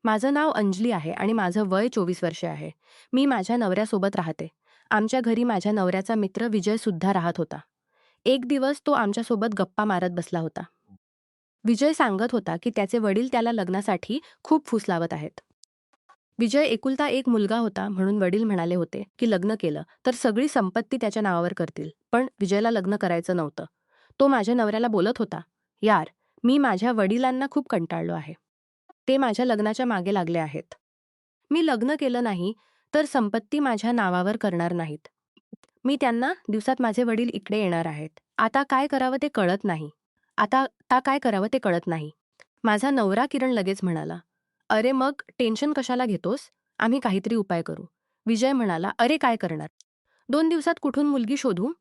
माझं नाव अंजली आहे आणि माझं वय 24 वर्षे आहे. मी माझ्या नवऱ्यासोबत राहते. आमच्या घरी माझ्या नवऱ्याचा मित्र विजय सुद्धा राहत होता. एक दिवस तो आमच्यासोबत गप्पा मारत बसला होता. विजय सांगत होता की त्याचे वडील त्याला लग्नासाठी खूप फूस लावत आहेत. विजय एकुलता एक मुलगा होता म्हणून वडील म्हणाले होते की लग्न केलं तर सगळी संपत्ती त्याच्या नावावर करतील. पण विजयला लग्न करायचं नव्हतं. तो माझ्या नवऱ्याला बोलत होता, "यार, मी माझ्या वडिलांना खूप कंटाळलो आहे. ते माझ्या लग्नाच्या मागे लागले आहेत. मी लग्न केलं नाही तर संपत्ती माझ्या नावावर करणार नाहीत. मी त्यांना दिवसात माझे वडील इकडे येणार आहेत. आता काय करावं ते कळत नाही. आता काय करावं ते कळत नाही." माझा नवरा किरण लगेच म्हणाला, "अरे मग टेन्शन कशाला घेतोस? आम्ही काहीतरी उपाय करू." विजय म्हणाला, "अरे काय करणार? 2 दिवसात कुठून मुलगी शोधू?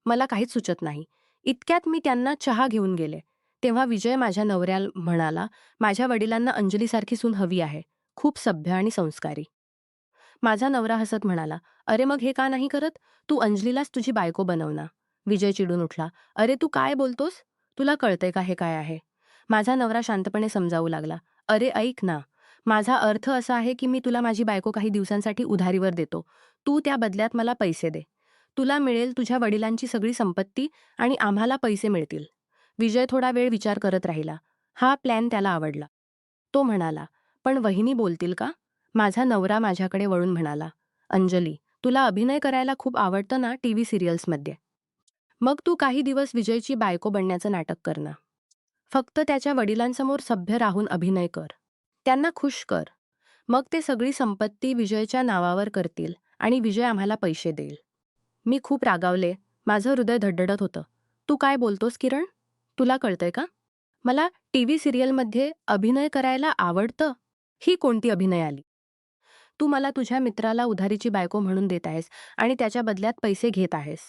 मला काहीच सुचत नाही." इतक्यात मी त्यांना चहा घेऊन गेले. तेव्हा विजय माझ्या नवऱ्याला म्हणाला, "माझ्या वडिलांना अंजलीसारखी सून हवी आहे. खूप सभ्य आणि संस्कारी." माझा नवरा हसत म्हणाला, "अरे मग हे का नाही करत? तू अंजलीलाच तुझी बायको बनव ना." विजय चिडून उठला, "अरे तू काय बोलतोस? तुला कळतंय का हे काय आहे?" माझा नवरा शांतपणे समजावू लागला, "अरे ऐक ना, माझा अर्थ असा आहे की मी तुला माझी बायको काही दिवसांसाठी उधारीवर देतो. तू त्या बदल्यात मला पैसे दे. तुला मिळेल तुझ्या वडिलांची सगळी संपत्ती आणि आम्हाला पैसे मिळतील." विजय थोडा वेळ विचार करत राहिला. हा प्लॅन त्याला आवडला. तो म्हणाला, "पण वहिनी बोलतील का?" माझा नवरा माझ्याकडे वळून म्हणाला, "अंजली, तुला अभिनय करायला खूप आवडतं ना टीव्ही सिरियल्समध्ये. मग तू काही दिवस विजयची बायको बनण्याचं नाटक कर ना. फक्त त्याच्या वडिलांसमोर सभ्य राहून अभिनय कर. त्यांना खुश कर. मग ते सगळी संपत्ती विजयच्या नावावर करतील आणि विजय आम्हाला पैसे देईल." मी खूप रागावले. माझं हृदय धडधडत होतं. "तू काय बोलतोस किरण? तुला कळतंय का? मला टीव्ही सिरियलमध्ये अभिनय करायला आवडतं? ही कोणती अभिनय आली? तू मला तुझ्या मित्राला उधारीची बायको म्हणून देत आहेस आणि त्याच्या बदल्यात पैसे घेत आहेस."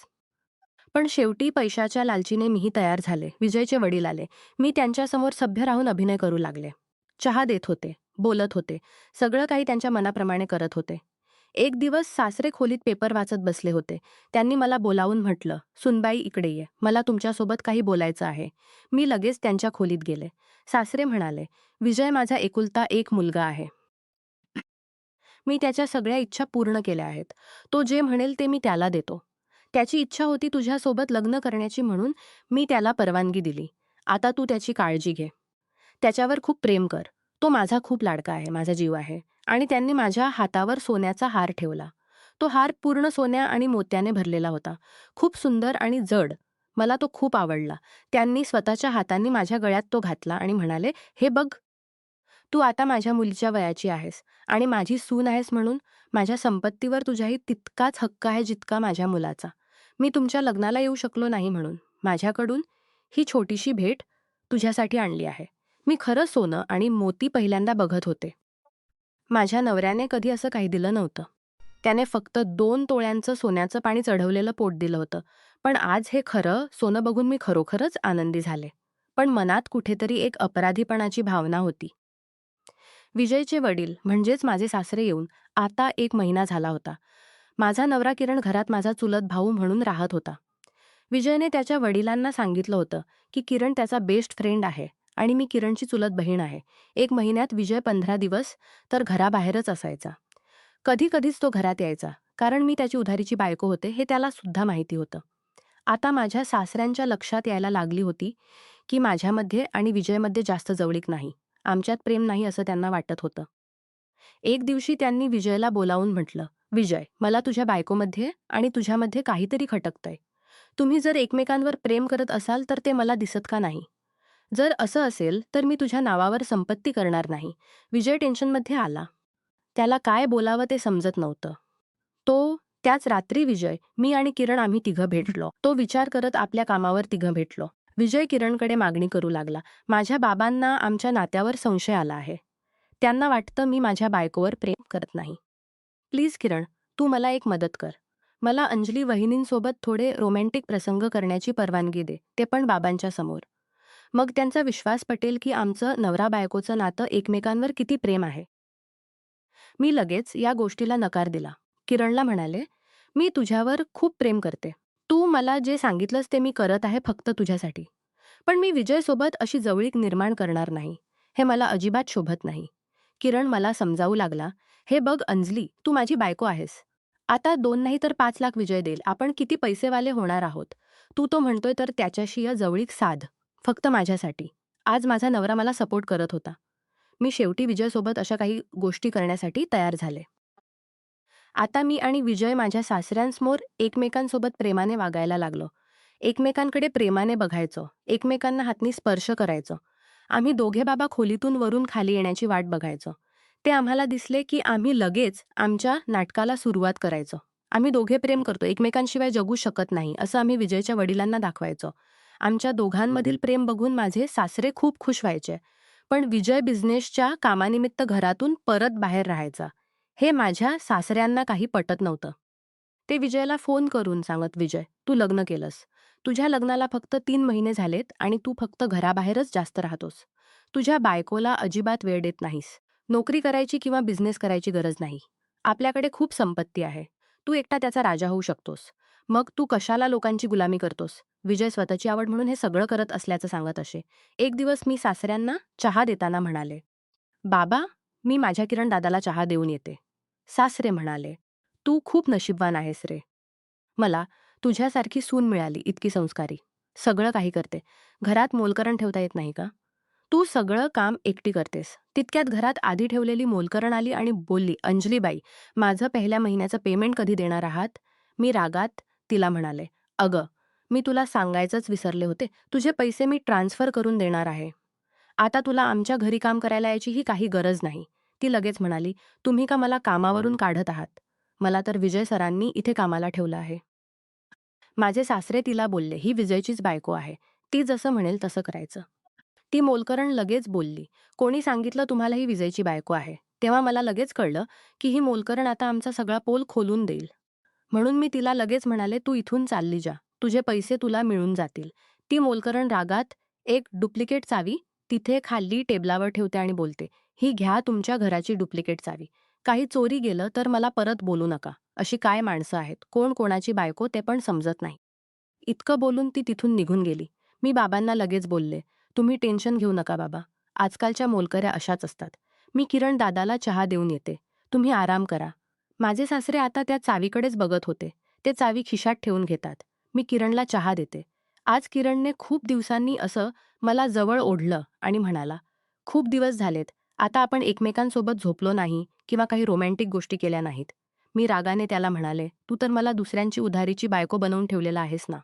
पण शेवटी पैशाच्या लालचीने मीही तयार झाले. विजयचे वडील आले. मी त्यांच्यासमोर सभ्य राहून अभिनय करू लागले. चहा देत होते, बोलत होते. सगळं काही त्यांच्या मनाप्रमाणे करत होते. एक दिवस सासरे खोलीत पेपर वाचत बसले होते. त्यांनी मला बोलावून म्हटलं, "सुनबाई इकडे ये. मला तुमच्यासोबत काही बोलायचं आहे." मी लगेच त्यांच्या खोलीत गेले. सासरे म्हणाले, "विजय माझा एकुलता एक मुलगा आहे. मी त्याच्या सगळ्या इच्छा पूर्ण केल्या आहेत. तो जे म्हणेल ते मी त्याला देतो. त्याची इच्छा होती तुझ्यासोबत लग्न करण्याची म्हणून मी त्याला परवानगी दिली. आता तू त्याची काळजी घे. त्याच्यावर खूप प्रेम कर. तो माझा खूप लाडका आहे, माझा जीव आहे." आणि त्यांनी माझ्या हातावर सोन्याचा हार ठेवला. तो हार पूर्ण सोन्या आणि मोत्याने भरलेला होता. खूप सुंदर आणि जड. मला तो खूप आवडला. त्यांनी स्वतःच्या हातांनी माझ्या गळ्यात तो घातला आणि म्हणाले, "हे बघ, तू आता माझ्या मुलीच्या वयाची आहेस आणि माझी सून आहेस म्हणून माझ्या संपत्तीवर तुझ्याही तितकाच हक्क आहे जितका माझ्या मुलाचा. मी तुमच्या लग्नाला येऊ शकलो नाही म्हणून माझ्याकडून ही छोटीशी भेट तुझ्यासाठी आणली आहे." मी खरं सोनं आणि मोती पहिल्यांदा बघत होते. माझ्या नवऱ्याने कधी असं काही दिलं नव्हतं. त्याने फक्त 2 तोळ्यांचं सोन्याचं पाणी चढवलेलं पोट दिलं होतं. पण आज हे खरं सोनं बघून मी खरोखरच आनंदी झाले. पण मनात कुठेतरी एक अपराधीपणाची भावना होती. विजयचे वडील म्हणजेच माझे सासरे येऊन आता 1 महिना झाला होता. माझा नवरा किरण घरात माझा चुलत भाऊ म्हणून राहत होता. विजयने त्याच्या वडिलांना सांगितलं होतं की किरण त्याचा बेस्ट फ्रेंड आहे आणि मी किरणची चुलत बहीण आहे. 1 महिन्यात विजय 15 दिवस तर घराबाहेरच असायचा. कधी-कधीच तो घरात यायचा, कारण मी त्याची उधारीची बायको होते हे त्याला सुद्धा माहिती होतं. आता माझ्या सासऱ्यांच्या लक्षात यायला लागली होती की माझ्यामध्ये आणि विजयमध्ये जास्त जवळीक नाही. आमच्यात प्रेम नाही असं त्यांना वाटत होतं. एक दिवशी त्यांनी विजयला बोलावून म्हटलं, "विजय, मला तुझ्या बायकोमध्ये आणि तुझ्यामध्ये काहीतरी खटकतंय. तुम्ही जर एकमेकांवर प्रेम करत असाल तर ते मला दिसत का नाही? जर असं असेल तर मी तुझ्या नावावर संपत्ती करणार नाही." विजय टेन्शनमध्ये आला. त्याला काय बोलावं ते समजत नव्हतं. त्याच रात्री विजय, मी आणि किरण आम्ही तिघं भेटलो. तो विचार करत आपल्या कामावर तिघं भेटलो. विजय किरणकडे मागणी करू लागला, "माझ्या बाबांना आमच्या नात्यावर संशय आला आहे. त्यांना वाटतं मी माझ्या बायकोवर प्रेम करत नाही. प्लीज किरण, तू मला एक मदत कर. मला अंजली वहिनींसोबत थोडे रोमॅन्टिक प्रसंग करण्याची परवानगी दे, ते पण बाबांच्या समोर. मग त्यांचा विश्वास पटेल की आमचं नवरा-बायकोचं नातं एकमेकांवर किती प्रेम आहे." मी लगेच या गोष्टीला नकार दिला. किरणला म्हणाले, "मी तुझ्यावर खूप प्रेम करते. तू मला जे सांगितलंस ते मी करत आहे फक्त तुझ्यासाठी. पण मी विजयसोबत अशी जवळीक निर्माण करणार नाही. हे मला अजिबात शोभत नाही." किरण मला समजावू लागला, "हे बघ अंजली, तू माझी बायको आहेस. आता 2 नाही तर 5 लाख विजय देईल. आपण किती पैसेवाले होणार आहोत. तू तो म्हणतोय तर त्याच्याशी जवळीक साध. फक्त माझ्यासाठी." आज माझा नवरा मला सपोर्ट करत होता. मी शेवटी विजयसोबत अशा काही गोष्टी करण्यासाठी तयार झाले. आता मी आणि विजय माझ्या सासऱ्यांसमोर एकमेकांसोबत प्रेमाने वागायला लागलो. एकमेकांकडे प्रेमाने बघायचो. एकमेकांना हातनी स्पर्श करायचो. आम्ही दोघे बाबा खोलीतून वरून खाली येण्याची वाट बघायचो. ते आम्हाला दिसले की आम्ही लगेच आमच्या नाटकाला सुरुवात करायचो. आम्ही दोघे प्रेम करतो, एकमेकांशिवाय जगू शकत नाही, असं आम्ही विजयच्या वडिलांना दाखवायचो. आमच्या दोघांमधील प्रेम बघून माझे सासरे खूप खुश व्हायचे. पण विजय बिझनेसच्या कामानिमित्त घरातून परत बाहेर राहायचा. हे माझ्या सासऱ्यांना काही पटत नव्हतं. ते विजयला फोन करून सांगत, "विजय, तू लग्न केलंस. तुझ्या लग्नाला फक्त 3 महिने झालेत आणि तू फक्त घराबाहेरच जास्त राहतोस. तुझ्या बायकोला अजिबात वेळ देत नाहीस. नोकरी करायची किंवा बिझनेस करायची गरज नाही. आपल्याकडे खूप संपत्ती आहे. तू एकटा त्याचा राजा होऊ शकतोस. मग तू कशाला लोकांची गुलामी करतोस?" विजय स्वतःची आवड म्हणून हे सगळं करत असल्याचं सांगत असे. एक दिवस मी सासऱ्यांना चहा देताना म्हणाले, "बाबा, मी माझ्या किरण दादाला चहा देऊन येते." सासरे म्हणाले, "तू खूप नशीबवान आहेस रे. मला तुझ्यासारखी सून मिळाली, इतकी संस्कारी. सगळं काही करते. घरात मोलकरण ठेवता येत नाही का? तू सगळं काम एकटी करतेस." तितक्यात घरात आधी ठेवलेली मोलकरण आली आणि बोलली, "अंजलीबाई, माझं पहिल्या महिन्याचं पेमेंट कधी देणार आहात?" मी रागात तिला म्हणाले, "अगं, मी तुला सांगायचंच विसरले होते. तुझे पैसे मी ट्रान्सफर करून देणार आहे. आता तुला आमच्या घरी काम करायला यायचीही काही गरज नाही." ती लगेच म्हणाली, "तुम्ही का मला कामावरून काढत आहात? मला तर विजय सरांनी इथे कामाला ठेवलं आहे." माझे सासरे तिला बोलले, "ही विजयचीच बायको आहे. ती जसं म्हणेल तसं करायचं." ती मोलकरण लगेच बोलली, "कोणी सांगितलं तुम्हाला ही विजयची बायको आहे?" तेव्हा मला लगेच कळलं, की ही मोलकरण आता आमचा सगळा पोल खोलून देईल. म्हणून मी तिला लगेच म्हणाले, "तू इथून चालली जा. तुझे पैसे तुला मिळून जातील." ती मोलकरण रागात एक डुप्लिकेट चावी तिथे खाली टेबलावर ठेवते आणि बोलते, "ही घ्या तुमच्या घराची डुप्लिकेट चावी. काही चोरी गेलं तर मला परत बोलू नका. अशी काय माणसं आहेत, कोण कोणाची बायको ते पण समजत नाही." इतकं बोलून ती तिथून निघून गेली. मी बाबांना लगेच बोलले, "तुम्ही टेन्शन घेऊ नका बाबा. आजकालच्या मोलकऱ्या अशाच असतात. मी किरण दादाला चहा देऊन येते. तुम्ही आराम करा." माझे सासरे आता त्या चावीकडेच बघत होते. ते चावी खिशात ठेवून घेतात. मी किरणला चहा देते. आज किरणने खूप दिवसांनी असं मला जवळ ओढलं आणि म्हणाला, "खूप दिवस झालेत. आता आपण एकमेकांसोबत झोपलो नाही किंवा काही रोमॅन्टिक गोष्टी केल्या नाहीत." मी रागाने त्याला म्हणाले, "तू तर मला दुसऱ्यांची उधारीची बायको बनवून ठेवलेला आहेस ना.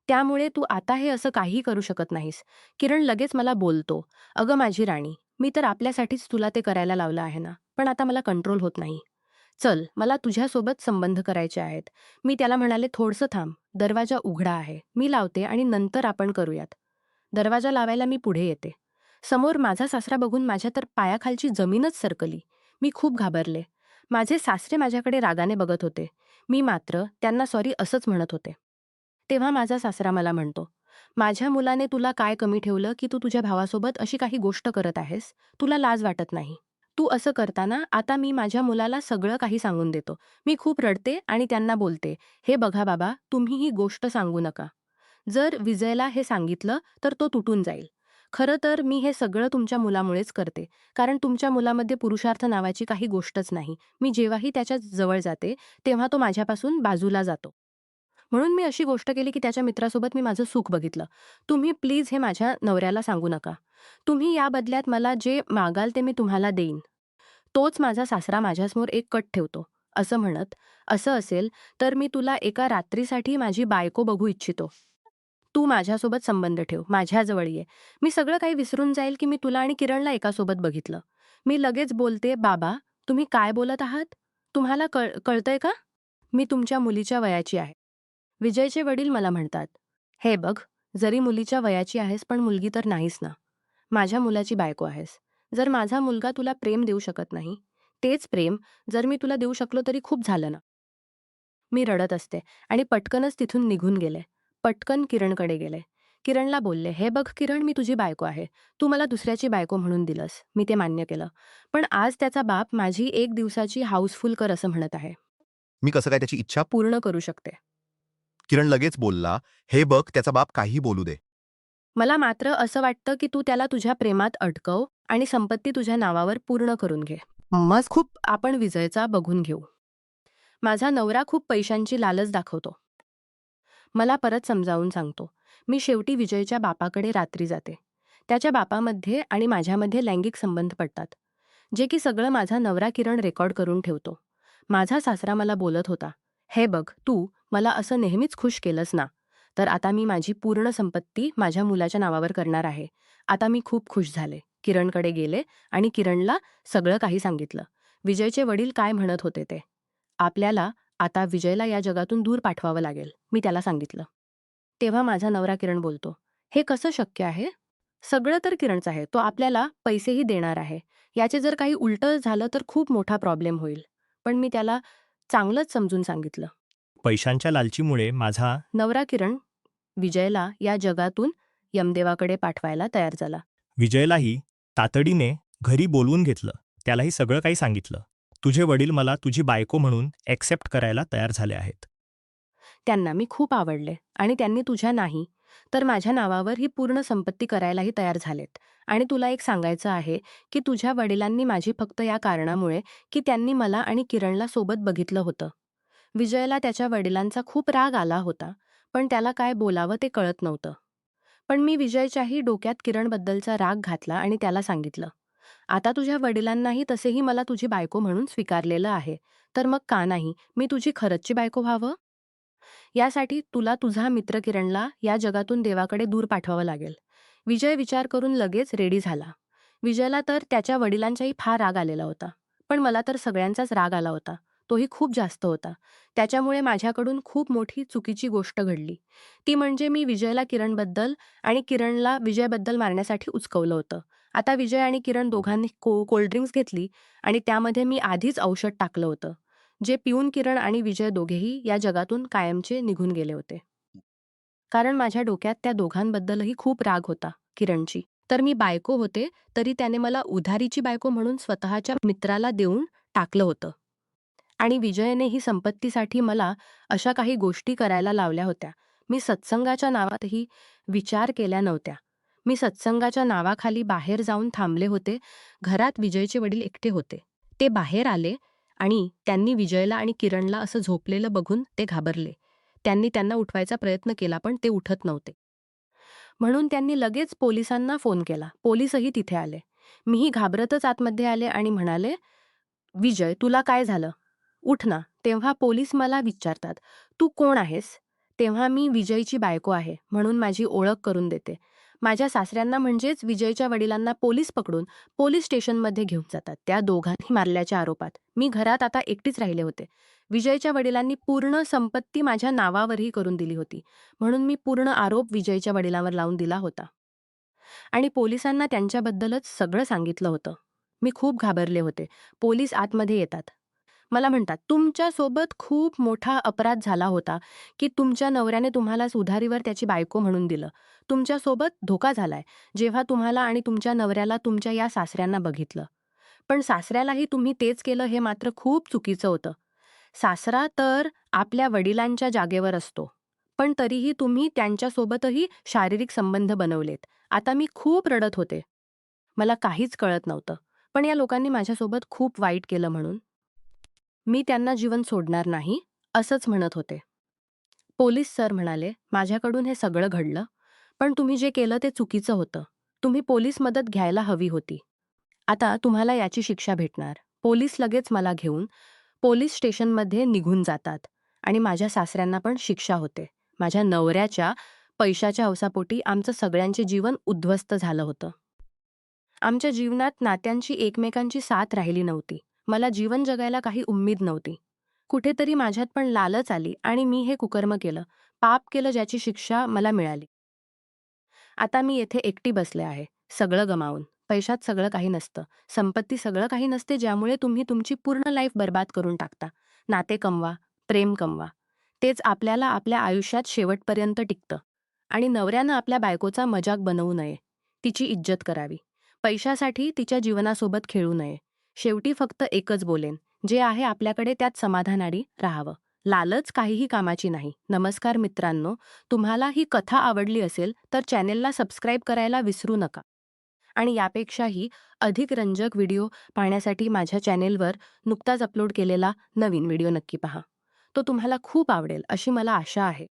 त्यामुळे तू आता हे असं काहीही करू शकत नाहीस." किरण लगेच मला बोलतो, "अगं माझी राणी, मी तर आपल्यासाठीच तुला ते करायला लावलं आहे ना. पण आता मला कंट्रोल होत नाही. चल, मला तुझ्यासोबत संबंध करायचे आहेत." मी त्याला म्हणाले, "थोडंसं थांब. दरवाजा उघडा आहे. मी लावते आणि नंतर आपण करूयात." दरवाजा लावायला मी पुढे येते. समोर माझा सासरा बघून माझ्या तर पायाखालची जमीनच सरकली. मी खूप घाबरले. माझे सासरे माझ्याकडे रागाने बघत होते. मी मात्र त्यांना सॉरी असंच म्हणत होते. तेव्हा माझा सासरा मला म्हणतो, "माझ्या मुलाने तुला काय कमी ठेवलं की तू तुझ्या भावासोबत अशी काही गोष्ट करत आहेस? तुला लाज वाटत नाही. तू असं करताना आता मी माझ्या मुलाला सगळं काही सांगून देतो." मी खूप रडते आणि त्यांना बोलते, "हे बघा बाबा, तुम्ही ही गोष्ट सांगू नका. जर विजयला हे सांगितलं तर तो तुटून जाईल. खरं तर मी हे सगळं तुमच्या मुलामुळेच करते. कारण तुमच्या मुलामध्ये पुरुषार्थ नावाची काही गोष्टच नाही. मी जेव्हाही त्याच्या जवळ जाते, तेव्हा तो माझ्यापासून बाजूला जातो. म्हणून मी अशी गोष्ट केली की त्याच्या मित्रासोबत मी माझं सुख बघितलं. तुम्ही प्लीज हे माझ्या नवऱ्याला सांगू नका. तुम्ही या बदल्यात मला जे मागाल ते मी तुम्हाला देईन." तोच माझा सासरा माझ्यासमोर एक कट ठेवतो. असं म्हणत, "असं असेल तर मी तुला एका रात्रीसाठी माझी बायको बघू इच्छितो. तू माझ्यासोबत संबंध ठेव, माझ्याजवळ ये. मी सगळं काही विसरून जाईल की मी तुला आणि किरणला एकासोबत बघितलं." मी लगेच बोलते, "बाबा, तुम्ही काय बोलत आहात? तुम्हाला कळतंय का? मी तुमच्या मुलीच्या वयाची आहे." विजयचे वडील मला म्हणतात, "हे बघ, जरी मुलीच्या वयाची आहेस पण मुलगी तर नाहीस ना. माझ्या मुलाची बायको आहेस. जर माझा मुलगा तुला प्रेम देऊ शकत नाही, तेच प्रेम जर मी तुला देऊ शकलो तरी खूप झालं ना." मी रडत असते आणि पटकनच तिथून निघून गेले. पटकन किरणकडे गेले. किरणला बोलले, "हे बघ किरण, मी तुझी बायको आहे. तू मला दुसऱ्याची बायको म्हणून दिलंस. मी ते मान्य केलं. पण आज त्याचा बाप माझी 1 दिवसाची हाऊसफुल कर असं म्हणत आहे. मी कसं काय त्याची इच्छा पूर्ण करू शकते. किरण लगेच बोलला, "हे बघ त्याचा बाप काहीही बोलू दे." मला मात्र असं वाटतं की तू त्याला तुझ्या प्रेमात अडकव आणि संपत्ती तुझ्या नावावर पूर्ण करून घे. मग खूप आपण विजयचा बघून घेऊ. माझा नवरा खूप पैशांची लालच दाखवतो. मला परत समजावून सांगतो. मी शेवटी विजयच्या बापाकडे रात्री जाते. त्याच्या बापामध्ये आणि माझ्यामध्ये लैंगिक संबंध पडतात. जे की सगळं माझा नवरा किरण रेकॉर्ड करून ठेवतो. माझा सासरा मला बोलत होता, "हे बघ, तू मला असं नेहमीच खुश केलंस ना, तर आता मी माझी पूर्ण संपत्ती माझ्या मुलाच्या नावावर करणार आहे." आता मी खूप खुश झाले. किरणकडे गेले आणि किरणला सगळं काही सांगितलं. विजयचे वडील काय म्हणत होते ते. आपल्याला आता विजयला या जगातून दूर पाठवावं लागेल, मी त्याला सांगितलं. तेव्हा माझा नवरा किरण बोलतो, "हे कसं शक्य आहे? सगळं तर किरणचं आहे. तो आपल्याला पैसेही देणार आहे. याचे जर काही उलटं झालं तर खूप मोठा प्रॉब्लेम होईल." पण मी त्याला चांगलंच समजून सांगितलं. पैशांच्या लालचीमुळे माझा नवरा किरण विजयला या जगातून यमदेवाकडे पाठवायला तयार झाला. विजयलाही तातडीने घरी बोलवून घेतलं. त्यालाही सगळं काही सांगितलं. तुझे वडील मला तुझी बायको म्हणून ॲक्सेप्ट करायला तयार झाले आहेत. त्यांना मी खूप आवडले आणि त्यांनी तुझ्या नाही, तर माझ्या नावावर ही पूर्ण संपत्ती करायलाही तयार झालेत. आणि तुला एक सांगायचं आहे, की तुझ्या वडिलांनी माझी फक्त या कारणामुळे, की त्यांनी मला आणि किरणला सोबत बघितलं होतं. विजयला त्याच्या वडिलांचा खूप राग आला होता, पण त्याला काय बोलावं ते कळत नव्हतं. पण मी विजयच्याही डोक्यात किरणबद्दलचा राग घातला आणि त्याला सांगितलं, "आता तुझ्या वडिलांनाही तसेही मला तुझी बायको म्हणून स्वीकारलेलं आहे, तर मग का नाही मी तुझी खरंचची बायको व्हावं? यासाठी तुला तुझा मित्र किरणला या जगातून देवाकडे दूर पाठवावं लागेल." विजय विचार करून लगेच रेडी झाला. विजयला तर त्याच्या वडिलांचाही फार राग आलेला होता. पण मला तर सगळ्यांचाच राग आला होता. तोही खूप जास्त होता. त्याच्यामुळे माझ्याकडून खूप मोठी चुकीची गोष्ट घडली. ती म्हणजे मी विजयला किरणबद्दल आणि किरणला विजयबद्दल मारण्यासाठी उचकवलं होतं. आता विजय आणि किरण दोघांनी कोल्ड ड्रिंक्स घेतली आणि त्यामध्ये मी आधीच औषध टाकलं होतं. जे पिऊन किरण आणि विजय दोघेही या जगातून कायमचे निघून गेले होते. कारण माझ्या डोक्यात त्या दोघांबद्दलही खूप राग होता, किरणची. तर मी बायको होते, तरी त्याने मला उधारीची बायको म्हणून स्वतःच्या मित्राला देऊन टाकलं होतं. आणि विजयने ही संपत्तीसाठी मला अशा काही गोष्टी करायला लावल्या होत्या. मी सत्संगाच्या नावातही विचार केल्या नव्हत्या. मी सत्संगाच्या नावाखाली बाहेर जाऊन थांबले होते. घरात विजयचे वडील एकटे होते. ते बाहेर आले आणि त्यांनी विजयला आणि किरणला असं झोपलेलं बघून ते घाबरले. त्यांनी त्यांना उठवायचा प्रयत्न केला, पण ते उठत नव्हते. म्हणून त्यांनी लगेच पोलिसांना फोन केला. पोलिसही तिथे आले. मीही घाबरतच आतमध्ये आले आणि म्हणाले, "विजय, तुला काय झालं? उठ ना." तेव्हा पोलीस मला विचारतात, "तू कोण आहेस?" तेव्हा मी विजयची बायको आहे म्हणून माझी ओळख करून देते. माझ्या सासऱ्यांना म्हणजेच विजयच्या वडिलांना पोलीस पकडून पोलीस स्टेशनमध्ये घेऊन जातात. त्या दोघांनी मारल्याच्या आरोपात. मी घरात आता एकटीच राहिले होते. विजयच्या वडिलांनी पूर्ण संपत्ती माझ्या नावावरही करून दिली होती. म्हणून मी पूर्ण आरोप विजयच्या वडिलांवर लावून दिला होता. आणि पोलिसांना त्यांच्याबद्दलच सगळं सांगितलं होतं. मी खूप घाबरले होते. पोलीस आतमध्ये येतात. मला म्हणतात, "तुमच्यासोबत खूप मोठा अपराध झाला होता, की तुमच्या नवऱ्याने तुम्हालाच उधारीवर त्याची बायको म्हणून दिलं. तुमच्यासोबत धोका झालाय, जेव्हा तुम्हाला आणि तुमच्या नवऱ्याला तुमच्या या सासऱ्यांना बघितलं. पण सासऱ्यालाही तुम्ही तेच केलं हे मात्र खूप चुकीचं होतं. सासरा तर आपल्या वडिलांच्या जागेवर असतो. पण तरीही तुम्ही त्यांच्यासोबतही शारीरिक संबंध बनवलेत." आता मी खूप रडत होते. मला काहीच कळत नव्हतं. पण या लोकांनी माझ्यासोबत खूप वाईट केलं म्हणून मी त्यांना जीवन सोडणार नाही, असंच म्हणत होते. पोलीस सर म्हणाले, "माझ्याकडून हे सगळं घडलं, पण तुम्ही जे केलं ते चुकीचं होतं. तुम्ही पोलीस मदत घ्यायला हवी होती. आता तुम्हाला याची शिक्षा भेटणार." पोलीस लगेच मला घेऊन पोलीस स्टेशनमध्ये निघून जातात आणि माझ्या सासऱ्यांना पण शिक्षा होते. माझ्या नवऱ्याच्या पैशाच्या हौसापोटी आमचं सगळ्यांचे जीवन उद्ध्वस्त झालं होतं. आमच्या जीवनात नात्यांची एकमेकांची साथ राहिली नव्हती. मला जीवन जगायला काही उम्मीद नव्हती. कुठेतरी माझ्यात पण लालच आली आणि मी हे कुकर्म केलं. पाप केलं ज्याची शिक्षा मला मिळाली. आता मी येथे एकटी बसले आहे. सगळं गमावून. पैशात सगळं काही नसतं. संपत्ती सगळं काही नसते ज्यामुळे तुम्ही तुमची पूर्ण लाईफ बरबाद करून टाकता. नाते कमवा, प्रेम कमवा. तेच आपल्याला आपल्या आयुष्यात शेवटपर्यंत टिकतं. आणि नवऱ्यानं आपल्या बायकोचा मजाक बनवू नये. तिची इज्जत करावी. पैशासाठी तिच्या जीवनासोबत खेळू नये. शेवटी फक्त एकच बोलेन, जे आहे आपल्याकडे त्यात समाधानाने राहावं. लालच काहीही कामाची नाही. नमस्कार मित्रांनो, तुम्हाला ही कथा आवडली असेल तर चॅनेलला सबस्क्राईब करायला विसरू नका. आणि यापेक्षाही अधिक रंजक व्हिडिओ पाहण्यासाठी माझ्या चॅनेलवर नुकताच अपलोड केलेला नवीन व्हिडिओ नक्की पहा. तो तुम्हाला खूप आवडेल अशी मला आशा आहे.